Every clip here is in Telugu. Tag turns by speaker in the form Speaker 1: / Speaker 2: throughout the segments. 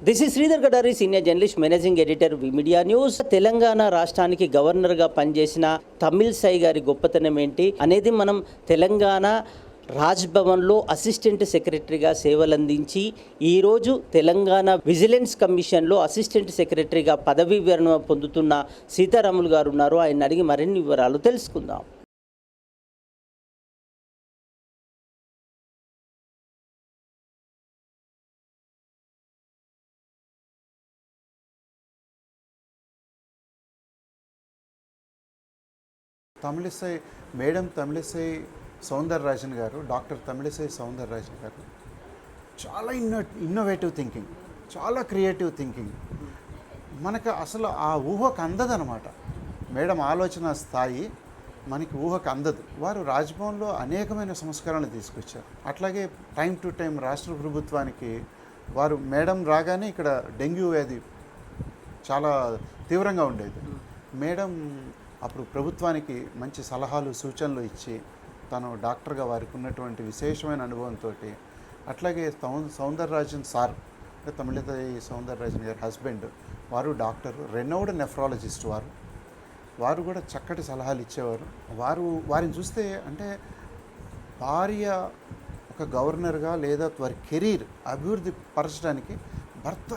Speaker 1: This is Sridhar Gadari, senior journalist, managing editor, media news. Telangana రాష్ట్రానికి గవర్నర్గా పనిచేసిన తమిళిసై గారి గొప్పతనం ఏంటి అనేది మనం తెలంగాణ రాజ్భవన్లో అసిస్టెంట్ సెక్రటరీగా సేవలందించి ఈరోజు తెలంగాణ విజిలెన్స్ కమిషన్లో అసిస్టెంట్ సెక్రటరీగా పదవీ విరమణ పొందుతున్న సీతారాములు గారు ఉన్నారు. ఆయన అడిగి మరిన్ని వివరాలు తెలుసుకుందాం.
Speaker 2: తమిళిసై సౌందరరాజన్ గారు, డాక్టర్ తమిళిసై సౌందరరాజన్ గారు చాలా ఇన్నోవేటివ్ థింకింగ్, చాలా క్రియేటివ్ థింకింగ్. మనకు అసలు ఆ ఊహకు అందదనమాట. మేడం ఆలోచన స్థాయి మనకి ఊహకు అందదు. వారు రాజ్భవన్లో అనేకమైన సంస్కరణలు తీసుకొచ్చారు. అట్లాగే టైం టు టైం రాష్ట్ర ప్రభుత్వానికి వారు మేడం రాగానే ఇక్కడ డెంగ్యూ వ్యాధి చాలా తీవ్రంగా ఉండేది. మేడం అప్పుడు ప్రభుత్వానికి మంచి సలహాలు సూచనలు ఇచ్చి తను డాక్టర్గా వారికి ఉన్నటువంటి విశేషమైన అనుభవంతో, అట్లాగే సౌందరరాజన్ సార్, తమిళిసై సౌందరరాజన్ గారి హస్బెండ్, వారు డాక్టర్, రెనౌడ్ నెఫ్రాలజిస్ట్. వారు కూడా చక్కటి సలహాలు ఇచ్చేవారు. వారిని చూస్తే అంటే భార్య ఒక గవర్నర్గా లేదా వారి కెరీర్ అభివృద్ధి పరచడానికి భర్త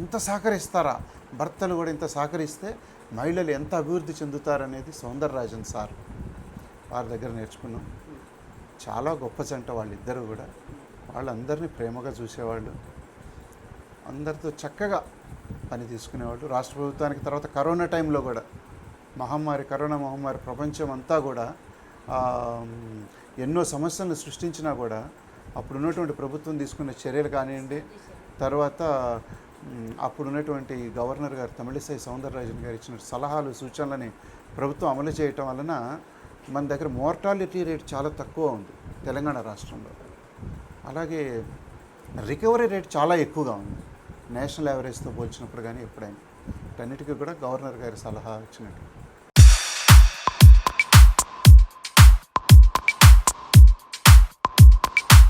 Speaker 2: ఇంత సహకరిస్తారా, భర్తలు కూడా ఇంత సహకరిస్తే మహిళలు ఎంత అభివృద్ధి చెందుతారనేది సౌందరరాజన్ సార్ వారి దగ్గర నేర్చుకున్నాం. చాలా గొప్ప జంట వాళ్ళిద్దరూ కూడా. వాళ్ళందరినీ ప్రేమగా చూసేవాళ్ళు, అందరితో చక్కగా పని తీసుకునేవాళ్ళు. రాష్ట్ర ప్రభుత్వానికి తర్వాత కరోనా టైంలో కూడా కరోనా మహమ్మారి ప్రపంచం అంతా కూడా ఎన్నో సమస్యలను సృష్టించినా కూడా అప్పుడు ఉన్నటువంటి ప్రభుత్వం తీసుకున్న చర్యలు కానివ్వండి, తర్వాత అప్పుడున్నటువంటి గవర్నర్ గారు తమిళిసై సౌందరరాజన్ గారు ఇచ్చిన సలహాలు సూచనలని ప్రభుత్వం అమలు చేయటం వలన మన దగ్గర మోర్టాలిటీ రేట్ చాలా తక్కువ ఉంది తెలంగాణ రాష్ట్రంలో. అలాగే రికవరీ రేట్ చాలా ఎక్కువగా ఉంది నేషనల్ యావరేజ్తో పోల్చినప్పుడు కానీ ఎప్పుడైనా. వీటన్నిటికీ కూడా గవర్నర్ గారి సలహా ఇచ్చినట్టు.